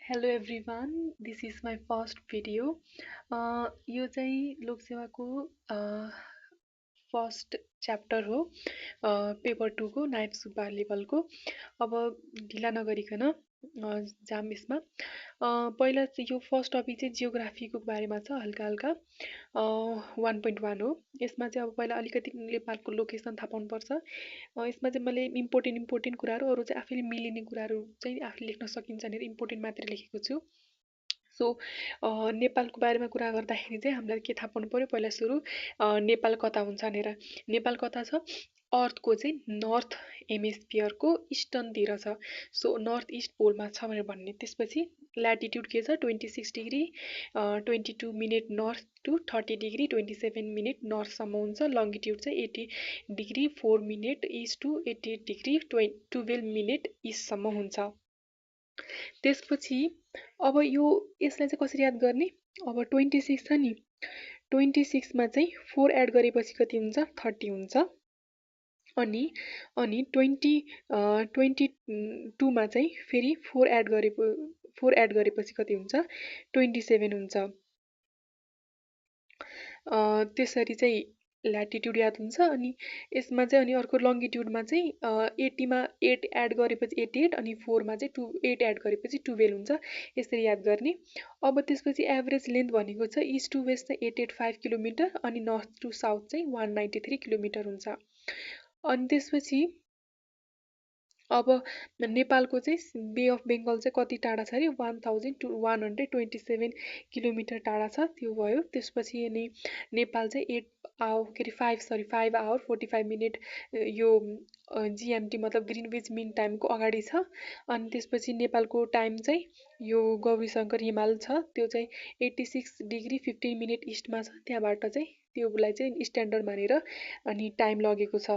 Hello everyone, this is my first video. यो चाहिँ लोकसेवाको first chapter हो पेपर 2 को नायब सुब्बा लेभलको। अब ढिला नगरिकन जाम यसमा। पहिला यो फर्स्ट टपिक चाहिँ जियोग्राफीको बारेमा छ, हल्का हल्का 1.1 हो। यसमा चाहिँ अब पहिला अलिकति नेपालको लोकेसन थाहा पाउनुपर्छ। यसमा चाहिँ मैले इम्पोर्टेन्ट कुराहरू, अरू चाहिँ आफैले मिलिने कुराहरू चाहिँ आफूले लेख्न सकिन्छ भनेर इम्पोर्टेन्ट मात्रै लेखेको छु। सो नेपालको बारेमा कुरा गर्दाखेरि चाहिँ हामीलाई के थाहा पाउनु पर्यो, पहिला सुरु नेपाल कता हुन्छ भनेर। नेपाल कता छ? अर्थको चाहिँ नर्थ हेमिस्फियरको इस्टर्नतिर छ। सो नर्थ इस्ट पोलमा छ भनेर भन्ने। त्यसपछि ल्याटिट्युड के छ? 26 degree 22 minute north to 30 degree 27 minute नर्थसम्म हुन्छ। लङ्गिट्युड चाहिँ 80 degree 4 minute east to 80 degree 12 minute इस्टसम्म हुन्छ। त्यसपछि अब यसलाई चाहिँ कसरी याद गर्ने? अब 26 छ नि, 26 मा चाहिँ 4 एड गरेपछि कति हुन्छ? 30 हुन्छ। अनि 22 मा चाहिँ फेरि 4 एड गरेपछि कति हुन्छ? 27 हुन्छ। त्यसरी चाहिँ ल्याटिट्युड याद हुन्छ। अनि यसमा चाहिँ अनि अर्को लङ्गिट्युडमा चाहिँ 80 मा 8 एड गरेपछि 88, अनि 4 मा चाहिँ 8 एड गरेपछि 12 हुन्छ। यसरी याद गर्ने। अब त्यसपछि एभरेज लेन्थ भनेको छ इस्ट टु वेस्ट चाहिँ 885 किलोमिटर, अनि नर्थ टु साउथ चाहिँ 193 किलोमिटर हुन्छ। अनि त्यसपछि अब नेपालको चाहिँ बे अफ बेङ्गल चाहिँ कति टाढा छ अरे? 1127 किलोमिटर टाढा छ, त्यो भयो। त्यसपछि अनि नेपाल चाहिँ 5 आवर 45 मिनट यो जिएमटी मतलब ग्रिनविच मिन टाइमको अगाडि छ। अनि त्यसपछि नेपालको टाइम चाहिँ यो गौरीशङ्कर हिमाल छ, त्यो चाहिँ 86 डिग्री 15 मिनट इस्टमा छ। त्यहाँबाट चाहिँ त्योलाई चाहिँ स्ट्यान्डर्ड मानेर अनि टाइम लगेको छ।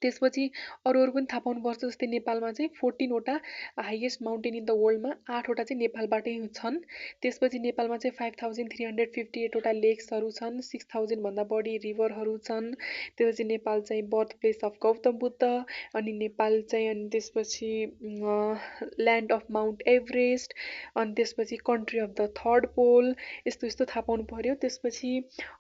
त्यसपछि अरू पनि थाहा पाउनुपर्छ। जस्तै नेपालमा चाहिँ 14 वटा हाइएस्ट माउन्टेन इन द वर्ल्डमा 8 वटा चाहिँ नेपालबाटै छन्। त्यसपछि नेपालमा चाहिँ 5358 वटा लेक्सहरू छन्, 6000 भन्दा बढी रिभरहरू छन्। त्यसपछि नेपाल चाहिँ birth place of Gautam Buddha, अनि नेपाल चाहिँ अनि त्यसपछि ल्यान्ड अफ माउन्ट एभरेस्ट, अनि त्यसपछि कन्ट्री अफ द थर्ड पोल, यस्तो थाहा पाउनु पर्यो। त्यसपछि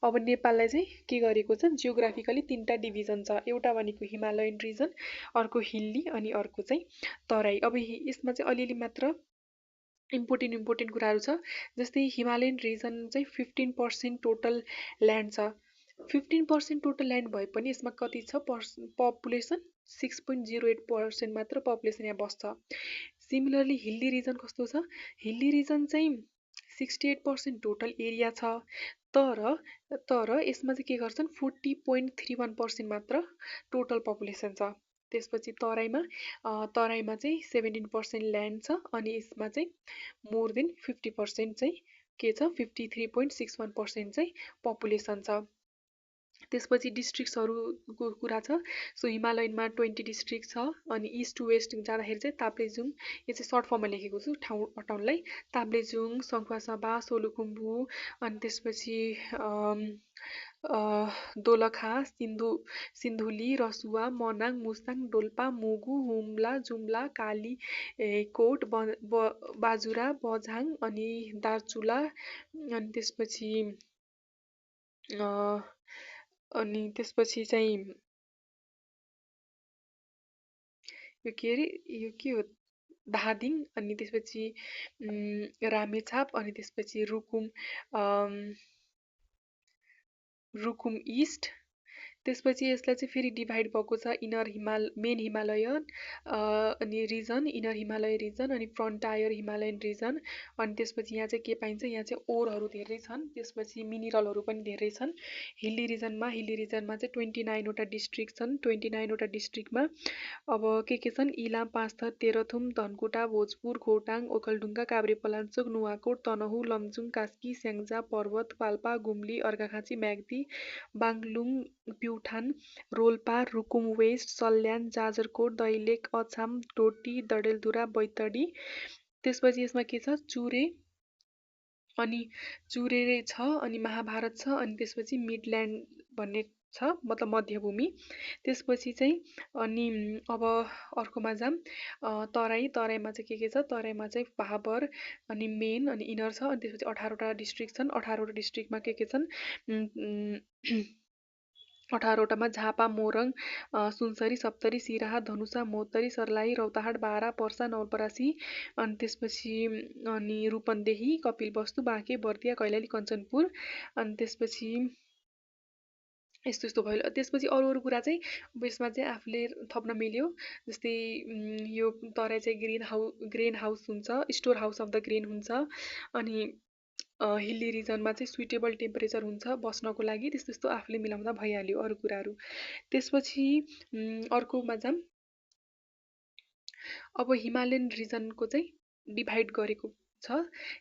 अब नेपाललाई चाहिँ के गरेको छ? जियोग्राफिकली 3टा डिभिजन छ। एउटा भनेको हिमालयन रिजन, अर्को हिल्ली, अनि अर्को चाहिँ तराई। अब यसमा चाहिँ अलिअलि मात्र इम्पोर्टेन्ट कुराहरू छ। जस्तै हिमालयन रिजन चाहिँ 15% टोटल ल्यान्ड छ। 15% टोटल ल्यान्ड भए पनि यसमा कति छ पपुलेसन? 6.08% मात्र पपुलेसन यहाँ बस्छ। सिमिलरली हिल्ली रिजन कस्तो छ? हिल्ली रिजन चाहिँ 68% टोटल एरिया छ, तर यसमा चाहिँ के गर्छन्? 40.31% मात्र टोटल पपुलेसन छ। त्यसपछि तराईमा चाहिँ 17% ल्यान्ड छ, अनि यसमा चाहिँ मोर देन 50% चाहिँ के छ? 53.61% चाहिँ पपुलेसन छ। त्यसपछि डिस्ट्रिक्ट्सहरूको कुरा छ। सो हिमालयनमा 20 डिस्ट्रिक्ट छ। अनि इस्ट टु वेस्ट जाँदाखेरि चाहिँ ताप्लेजुङ, यो चाहिँ सर्ट फर्ममा लेखेको छु टाउनलाई, ताप्लेजुङ, सङ्खुवासभा, सोलुखुम्बु, अनि त्यसपछि दोलखा, सिन्धुली, रसुवा, मनाङ, मुस्ताङ, डोल्पा, मुगु, हुम्ला, जुम्ला, काली कोट, बाजुरा, बझाङ, अनि दार्चुला, अनि त्यसपछि चाहिँ यो के अरे, यो के हो? धादिङ, अनि त्यसपछि रामेछाप, अनि त्यसपछि रुकुम इस्ट। त्यसपछि यसलाई चाहिँ फेरि डिभाइड भएको छ मेन हिमालयन अनि रिजन, इनर हिमालय रिजन, अनि फ्रन्टायर हिमालयन रिजन। अनि त्यसपछि यहाँ चाहिँ के पाइन्छ? यहाँ चाहिँ ओरहरू धेरै छन्, त्यसपछि मिनरलहरू पनि धेरै छन्। हिल्ली रिजनमा चाहिँ 29 वटा डिस्ट्रिक्ट छन्। 29 वटा डिस्ट्रिक्टमा अब के छन्? इलाम, पाँचथर, तेह्रथुम, धनकुटा, भोजपुर, खोटाङ, ओखलढुङ्गा, काभ्रेपलाञ्चोक, नुवाकोट, तनहुँ, लमजुङ, कास्की, स्याङ्जा, पर्वत, पाल्पा, गुम्ली, अर्घाखाँची, म्याग्दी, बागलुङ, प्युठान, रोल्पा, रुकुम वेस्ट, सल्यान, जाजरकोट, दैलेख, अछाम, डोटी, डडेलधुरा, बैतडी। त्यसपछि यसमा के छ? चुरे छ, अनि महाभारत छ, अनि त्यसपछि मिडल्यान्ड भन्ने छ, मतलब मध्यभूमि। त्यसपछि चाहिँ अनि अब अर्कोमा जाऊँ, तराईमा चाहिँ के छ, तराईमा चाहिँ भाबर अनि मेन अनि इनर छ। अनि त्यसपछि 18वटा डिस्ट्रिक्ट छन्। 18वटा डिस्ट्रिक्टमा के छन्, 18वटामा झापा, मोरङ, सुनसरी, सप्तरी, सिराहा, धनुषा, महोत्तरी, सर्लाही, रौतहाट, बारा, पर्सा, नवलपरासी, अनि त्यसपछि अनि रूपन्देही, कपिलवस्तु, बाँके, बर्दिया, कैलाली, कञ्चनपुर, अनि त्यसपछि यस्तो यस्तो भयो। त्यसपछि अरू कुरा चाहिँ यसमा चाहिँ आफूले थप्न मिल्यो। जस्तै यो तराई चाहिँ ग्रेन हाउस हुन्छ, store house of the grain हुन्छ। अनि हिल्ली रिजनमा चाहिँ सुइटेबल टेम्परेचर हुन्छ बस्नको लागि। त्यस्तो यस्तो आफूले मिलाउँदा भइहाल्यो अरू कुराहरू। त्यसपछि अर्कोमा जाऊँ। अब हिमालयन रिजनको चाहिँ डिभाइड गरेको छ,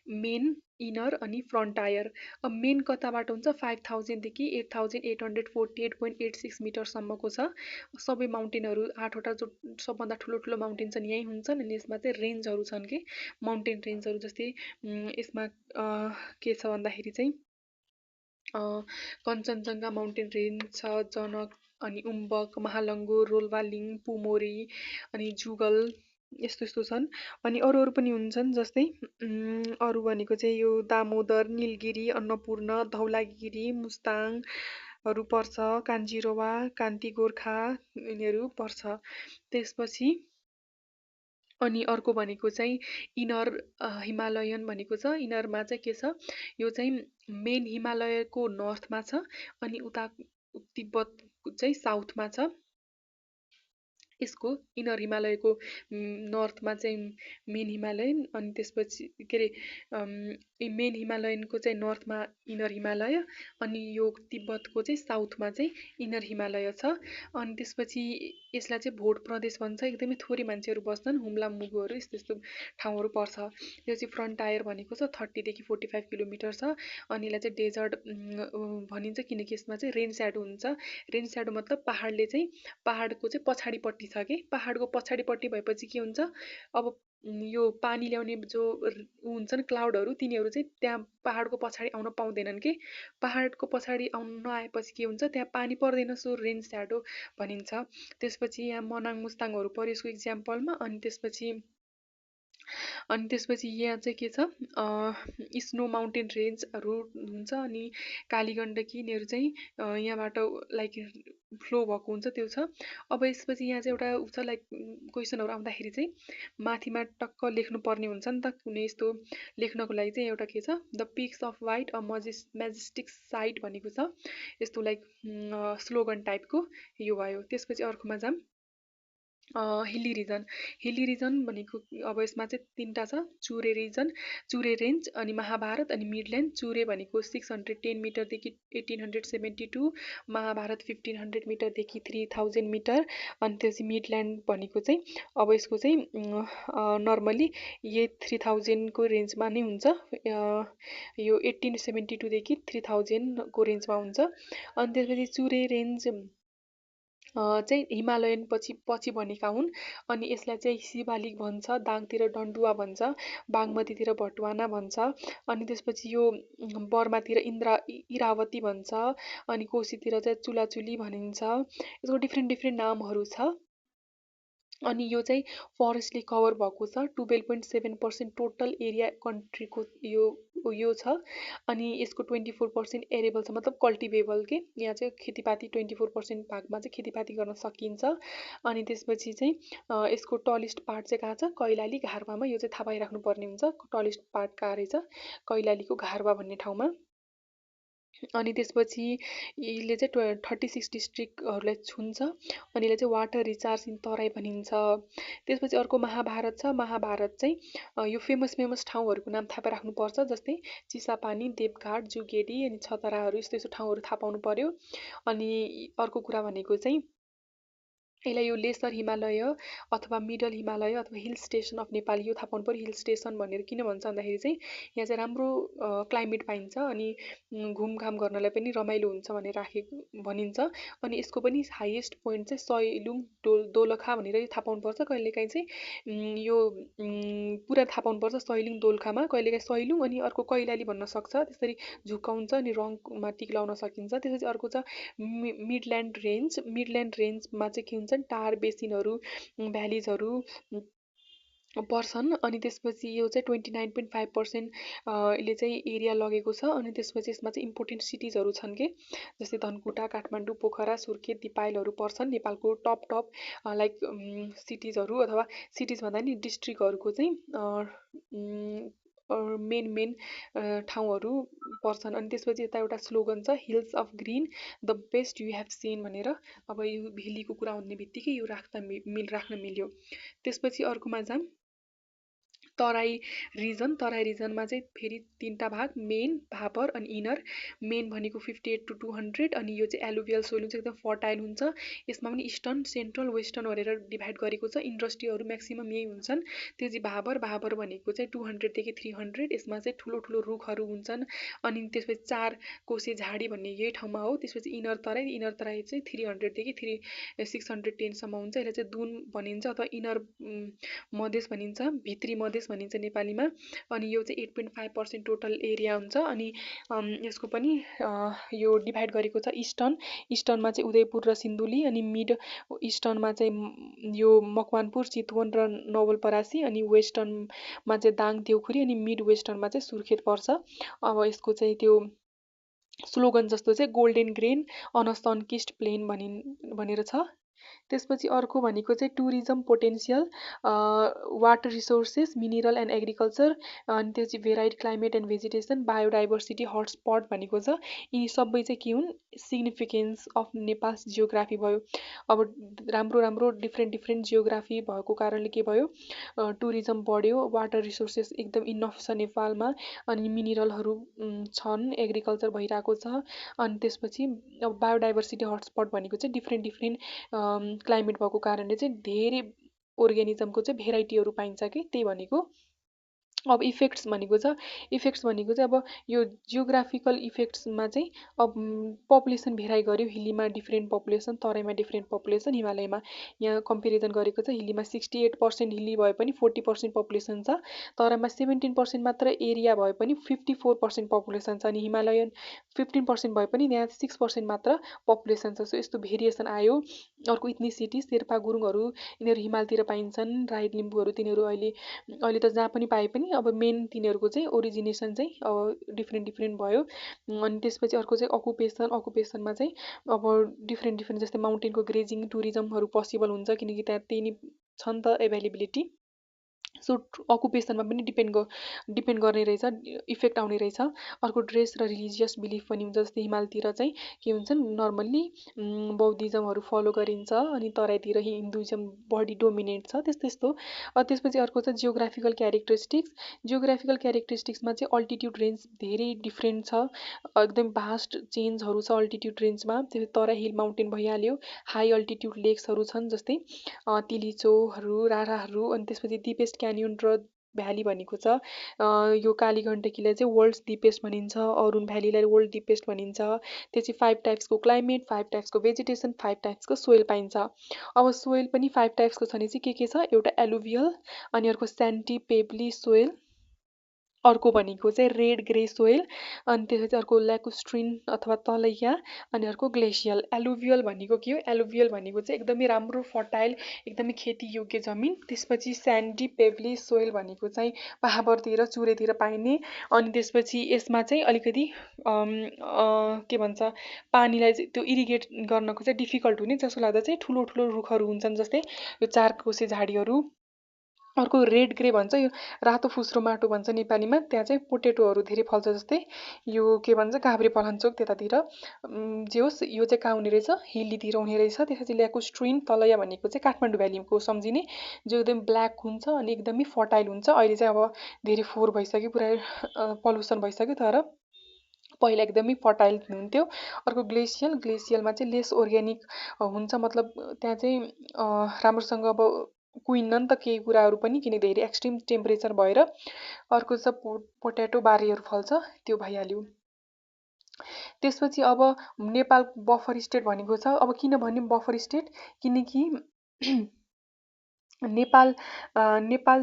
मेन, इनर अनि फ्रन्टायर। अब मेन कताबाट हुन्छ, 5000 देखि 8848.86 मिटरसम्मको छ। सबै माउन्टेनहरू 8वटा जो सबभन्दा ठुलो ठुलो माउन्टेन छन् यहीँ हुन्छन्। अनि यसमा चाहिँ रेन्जहरू छन् कि माउन्टेन रेन्जहरू। जस्तै यसमा के छ भन्दाखेरि चाहिँ कञ्चनजङ्घा माउन्टेन रेन्ज छ, जनक अनि उम्बक, महालङ्गुर, रोल्वालिङ, पुमोरी अनि जुगल, यस्तो यस्तो छन्। अनि अरू पनि हुन्छन्। जस्तै अरू भनेको चाहिँ यो दामोदर, निलगिरी, अन्नपूर्ण, धौलागिरी, मुस्ताङहरू पर्छ, कान्जिरवा, कान्ति गोर्खा यिनीहरू पर्छ। त्यसपछि अनि अर्को भनेको चाहिँ इनर हिमालयन भनेको छ। इनरमा चाहिँ के छ, यो चाहिँ मेन हिमालयको नर्थमा छ अनि उता तिब्बत चाहिँ साउथमा छ। यसको इनर हिमालयको नर्थमा चाहिँ मेन हिमालयन, अनि त्यसपछि के अरे मेन हिमालयनको चाहिँ नर्थमा इनर हिमालय, अनि यो तिब्बतको चाहिँ साउथमा चाहिँ इनर हिमालय छ। अनि त्यसपछि यसलाई चाहिँ भोट प्रदेश भन्छ। एकदमै थोरै मान्छेहरू बस्छन्, हुम्ला मुगुहरू यस्तो यस्तो ठाउँहरू पर्छ। यो चाहिँ फ्रन्टायर भनेको छ, 30 देखि 45 किलोमिटर छ। अनि यसलाई चाहिँ डेजर्ट भनिन्छ किनकि यसमा चाहिँ रेन स्याडो हुन्छ। रेन स्याडो मतलब पहाडले चाहिँ पहाडको चाहिँ पछाडिपट्टि छ कि पहाडको पछाडिपट्टि भएपछि के हुन्छ, अब यो पानी ल्याउने जो हुन्छन् क्लाउडहरू, तिनीहरू चाहिँ त्यहाँ पहाडको पछाडि आउन पाउँदैनन् कि पहाडको पछाडि आउन नआएपछि के हुन्छ, त्यहाँ पानी पर्दैन, सो रेन स्याडो भनिन्छ। त्यसपछि यहाँ मनाङ मुस्ताङहरू पर्यो यसको इक्जाम्पलमा। अनि त्यसपछि यहाँ चाहिँ के छ, स्नो माउन्टेन रेन्जहरू हुन्छ। अनि कालीगण्डकी यिनीहरू चाहिँ यहाँबाट लाइक फ्लो भएको हुन्छ, त्यो छ। अब यसपछि यहाँ चाहिँ एउटा छ लाइक क्वेसनहरू आउँदाखेरि चाहिँ माथिमा टक्क लेख्नुपर्ने हुन्छ नि त कुनै यस्तो लेख्नको लागि चाहिँ एउटा के छ, the pics of white a majestic sight भनेको छ, यस्तो लाइक स्लोगन टाइपको यो भयो। त्यसपछि अर्कोमा जाऊँ, हिल्ली रिजन भनेको अब यसमा चाहिँ 3टा छ, चुरे रिजन, चुरे रेन्ज, अनि महाभारत अनि मिडल्यान्ड। चुरे भनेको 610 मिटरदेखि 1872, महाभारत 1500 मिटरदेखि 3000 मिटर, अनि त्यसपछि मिडल्यान्ड भनेको चाहिँ अब यसको चाहिँ नर्मली यही 3000 को रेन्जमा नै हुन्छ। यो 1872 देखि 3000 को रेन्जमा हुन्छ। अनि त्यसपछि चुरे रेन्ज चाहिँ हिमालयन पछि बनेका हुन्। अनि यसलाई चाहिँ शिवालिक भन्छ, दाङतिर डन्डुवा भन्छ, बागमतीतिर भटुवाना भन्छ, अनि त्यसपछि यो बर्मातिर इरावती भन्छ, अनि कोशीतिर चाहिँ चुलाचुली भनिन्छ। यसको डिफ्रेन्ट नामहरू छ। अनि यो चाहिँ फरेस्टले कभर भएको छ। 12.7% टोटल एरिया कन्ट्रीको यो छ। अनि यसको 24% एरेबल छ, मतलब कल्टिभेबल के यहाँ चाहिँ खेतीपाती 24% भागमा चाहिँ खेतीपाती गर्न सकिन्छ। अनि त्यसपछि चाहिँ यसको टलेस्ट पार्ट चाहिँ कहाँ छ, कैलाली घारवामा। यो चाहिँ थाहा पाइराख्नु पर्ने हुन्छ, टलेस्ट पार्ट कहाँ रहेछ, कैलालीको घारवा भन्ने ठाउँमा। अनि त्यसपछि यसले चाहिँ 36 डिस्ट्रिक्टहरूलाई छुन्छ। अनि यसलाई चाहिँ वाटर रिचार्ज इन तराई भनिन्छ। त्यसपछि अर्को महाभारत छ। महाभारत चाहिँ यो फेमस ठाउँहरूको नाम थाहा राख्नुपर्छ, जस्तै चिसापानी, देवघाट, जुगेडी अनि छतराहरू, यस्तो यस्तो ठाउँहरू थाहा पाउनु पर्यो। अनि अर्को कुरा भनेको चाहिँ यसलाई यो लेसर हिमालय अथवा मिडल हिमालय अथवा हिल स्टेसन अफ नेपाल यो थाहा पाउनु पर्यो हिल स्टेसन भनेर किन भन्छ भन्दाखेरि चाहिँ यहाँ चाहिँ राम्रो क्लाइमेट पाइन्छ अनि घुमघाम गर्नलाई पनि रमाइलो हुन्छ भनेर भनिन्छ अनि यसको पनि हाइएस्ट पोइन्ट चाहिँ सैलुङ दोलखा भनेर यो थाहा पाउनुपर्छ कहिलेकाहीँ चाहिँ यो पुरा थाहा पाउनुपर्छ सैलुङ दोलखामा कहिलेकाहीँ सैलुङ अनि अर्को कैलाली भन्न सक्छ त्यसरी झुकाउँछ अनि रङमा टिक लाउन सकिन्छ त्यसपछि अर्को छ मिडल्यान्ड रेन्जमा चाहिँ के हुन्छ टार बेसिनहरू भ्यालिजहरू पर्छन् अनि त्यसपछि यो चाहिँ 29.5% यसले चाहिँ एरिया लगेको छ अनि त्यसपछि यसमा चाहिँ इम्पोर्टेन्ट सिटिजहरू छन् के जस्तै धनकुटा काठमाडौँ पोखरा सुर्खेत दिपायलहरू पर्छन् नेपालको टप लाइक सिटिजहरू अथवा सिटिज भन्दा नि डिस्ट्रिक्टहरूको चाहिँ मेन ठाउँहरू पर्छन् अनि त्यसपछि यता एउटा स्लोगन छ hills of green the best you have seen भनेर अब यो भेलीको कुरा हुने बित्तिकै यो राख्न मिल्यो त्यसपछि अर्कोमा जाम तराई रिजनमा चाहिँ फेरि 3टा भाग मेन भापर अनि इनर मेन भनेको 58 to 200 अनि यो चाहिँ एलुभियल सोइल हुन्छ एकदम फर्टाइल हुन्छ यसमा पनि इस्टर्न सेन्ट्रल वेस्टर्न भनेर डिभाइड गरेको छ इन्डस्ट्रीहरू म्याक्सिमम यही हुन्छन् त्यो चाहिँ भापर भनेको चाहिँ 200 देखि 300 यसमा चाहिँ ठुलो रुखहरू हुन्छन् अनि त्यसपछि 4 कोसे झाडी भन्ने यही ठाउँमा हो त्यसपछि इनर तराई चाहिँ 300 देखि 610 सम्म हुन्छ यसलाई चाहिँ दुन भनिन्छ अथवा इनर मधेस भनिन्छ भित्री मधेस भनिन्छ नेपालीमा अनि यो चाहिँ 8.5% टोटल एरिया हुन्छ अनि यसको पनि यो डिभाइड गरेको छ इस्टर्नमा चाहिँ उदयपुर र सिन्धुली अनि मिड इस्टर्नमा चाहिँ यो मकवानपुर चितवन र नवलपरासी अनि वेस्टर्नमा चाहिँ दाङ देउखुरी अनि मिड वेस्टर्नमा चाहिँ सुर्खेत पर्छ अब यसको चाहिँ त्यो स्लोगन जस्तो चाहिँ golden grain on a sunkissed plain भनेर छ त्यसपछि अर्को भनेको चाहिँ tourism potential water resources mineral and agriculture अनि त्यो चाहिँ variety climate and vegetation biodiversity hotspot भनेको छ यी सबै चाहिँ के हुन् सिग्निफिकेन्स अफ नेपाल जियोग्राफी भयो अब राम्रो डिफ्रेन्ट जियोग्राफी भएको कारणले के भयो टुरिज्म बढ्यो वाटर रिसोर्सेस एकदम इनफ छ नेपालमा अनि मिनरलहरू छन् एग्रिकल्चर भइरहेको छ अनि त्यसपछि अब बायोडाइभर्सिटी हटस्पट भनेको चाहिँ डिफ्रेन्ट क्लाइमेट भएको कारणले चाहिँ धेरै अर्गानिजमको चाहिँ भेराइटीहरू पाइन्छ कि त्यही भनेको अब इफेक्ट्स भनेको चाहिँ अब यो जियोग्राफिकल इफेक्ट्समा चाहिँ अब पपुलेसन भेराइ गर्यो हिल्लीमा डिफ्रेन्ट पपुलेसन तराईमा डिफ्रेन्ट पपुलेसन हिमालयमा यहाँ कम्पेरिजन गरेको छ हिल्लीमा 68% हिल्ली भए पनि 40% पपुलेसन छ तराईमा 17% मात्र एरिया भए पनि 54% पपुलेसन छ अनि हिमालयन 15% भए पनि यहाँ 6% मात्र पपुलेसन छ सो यस्तो भेरिएसन आयो अर्को इथनिसिटी शेर्पा गुरुङहरू यिनीहरू हिमालतिर पाइन्छन् राई लिम्बूहरू तिनीहरू अहिले त जहाँ पनि पाए पनि अब मेन तिनीहरूको चाहिँ ओरिजिनेसन चाहिँ डिफ्रेन्ट भयो अनि त्यसपछि अर्को चाहिँ अकुपेसनमा चाहिँ अब डिफ्रेन्ट जस्तै माउन्टेनको ग्रेजिङ टुरिज्महरू पोसिबल हुन्छ किनकि त्यहाँ त्यही नि छ नि त एभाइलेबिलिटी सो अकुपेसनमा पनि डिपेन्ड गर्ने रहेछ इफेक्ट आउने रहेछ अर्को ड्रेस र रिलिजियस बिलिफ पनि हुन्छ जस्तै हिमालतिर चाहिँ के हुन्छ नर्मल्ली बौद्धिज्महरू फलो गरिन्छ अनि तराईतिर हिन्दुइज्म बढी डोमिनेट छ त्यस्तो त्यसपछि अर्को छ जियोग्राफिकल क्यारेक्टरिस्टिक्समा चाहिँ अल्टिट्युड रेन्ज धेरै डिफ्रेन्ट छ एकदम भास्ट चेन्जहरू छ अल्टिट्युड रेन्जमा त्यसपछि तराई हिल माउन्टेन भइहाल्यो हाई अल्टिट्युड लेक्सहरू छन् जस्तै तिलिचोहरू राराहरू अनि त्यसपछि दिपेस्ट क्यान्योन र भ्याली भनेको छ यो कालीगण्डकीलाई चाहिँ वर्ल्ड्स डिपेस्ट भनिन्छ अरुण भ्यालीलाई वर्ल्ड डिपेस्ट भनिन्छ त्यसपछि 5 टाइप्सको क्लाइमेट 5 टाइप्सको भेजिटेसन 5 टाइप्सको सोइल पाइन्छ अब सोइल पनि 5 टाइप्सको छ भने चाहिँ के छ एउटा एलुभियल अनि अर्को स्यान्डी पेबली सोइल अर्को भनेको चाहिँ रेड ग्रे सोइल अनि त्यसपछि अर्को ल्याकुस्ट्रिन अथवा तलैया अनि अर्को ग्लेसियल एलुभियल भनेको के हो एलुभियल भनेको चाहिँ एकदमै राम्रो फर्टाइल एकदमै खेती योग्य जमिन त्यसपछि स्यान्डी पेबली सोइल भनेको चाहिँ पाहाबरतिर चुरेतिर पाइने अनि त्यसपछि यसमा चाहिँ अलिकति के भन्छ पानीलाई त्यो इरिगेट गर्नको चाहिँ डिफिकल्ट हुने जसो लाग्दा चाहिँ ठुलो रुखहरू हुन्छन् जस्तै यो 4 कोसे झाडीहरू अर्को रेड ग्रे भन्छ यो रातो फुस्रो माटो भन्छ नेपालीमा त्यहाँ चाहिँ पोटेटोहरू धेरै फल्छ जस्तै यो के भन्छ काभ्रे पलाञ्चोक त्यतातिर जे होस् यो चाहिँ कहाँ हुने रहेछ हिल्लीतिर हुने रहेछ त्यसपछि ल्याकुस्ट्रिन तलैया भनेको चाहिँ काठमाडौँ भ्यालीको सम्झिने जो एकदम ब्ल्याक हुन्छ अनि एकदमै फर्टाइल हुन्छ अहिले चाहिँ अब धेरै फोहोर भइसक्यो पुरा पल्युसन भइसक्यो तर पहिला एकदमै फर्टाइल हुन्थ्यो। अर्को ग्लेसियलमा चाहिँ लेस अर्ग्यानिक हुन्छ, मतलब त्यहाँ चाहिँ राम्रोसँग अब कुहिन्न नि त केही कुराहरू पनि, किनकि धेरै एक्सट्रिम टेम्परेचर भएर। अर्को छ पोट्याटो बारीहरू फल्छ, त्यो भइहाल्यो। त्यसपछि अब नेपाल बफर स्टेट भनेको छ। अब किन भन्यो बफर स्टेट, किनकि नेपाल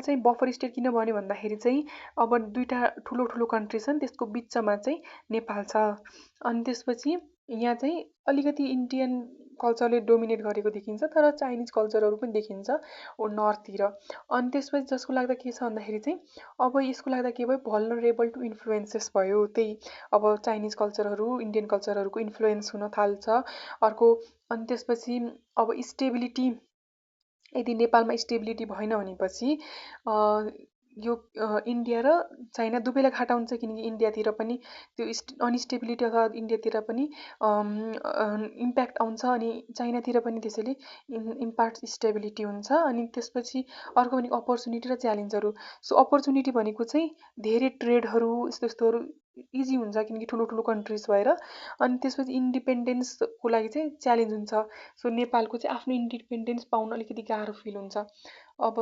चाहिँ बफर स्टेट किन भन्यो भन्दाखेरि चाहिँ अब दुईवटा ठुलो ठुलो कन्ट्री छन्, त्यसको बिचमा चाहिँ नेपाल छ। अनि त्यसपछि यहाँ चाहिँ अलिकति इन्डियन कल्चरले डोमिनेट गरेको देखिन्छ, तर चाइनिज कल्चरहरू पनि देखिन्छ नर्थतिर। अनि त्यसपछि जसको लाग्दा के छ भन्दाखेरि चाहिँ अब यसको लाग्दा के भयो, भल्नरेबल टु इन्फ्लुएन्सेस भयो। त्यही अब चाइनिज कल्चरहरू इन्डियन कल्चरहरूको इन्फ्लुएन्स हुन थाल्छ। अर्को अनि त्यसपछि अब स्टेबिलिटी, यदि नेपालमा स्टेबिलिटी भएन भनेपछि यो इन्डिया र चाइना दुवैलाई घाटा हुन्छ, किनकि इन्डियातिर पनि त्यो अनस्टेबिलिटी अथवा इन्डियातिर पनि इम्प्याक्ट आउँछ, अनि चाइनातिर पनि त्यसैले इम्प्याक्ट स्टेबिलिटी हुन्छ। अनि त्यसपछि अर्को भनेको अपर्च्युनिटी र च्यालेन्जहरू। सो अपर्च्युनिटी भनेको चाहिँ धेरै ट्रेडहरू यस्तोहरू इजी हुन्छ, किनकि ठुलो ठुलो कन्ट्रिज भएर। अनि त्यसपछि इन्डिपेन्डेन्सको लागि चाहिँ च्यालेन्ज हुन्छ। सो नेपालको चाहिँ आफ्नो इन्डिपेन्डेन्स पाउन अलिकति गाह्रो फिल हुन्छ। अब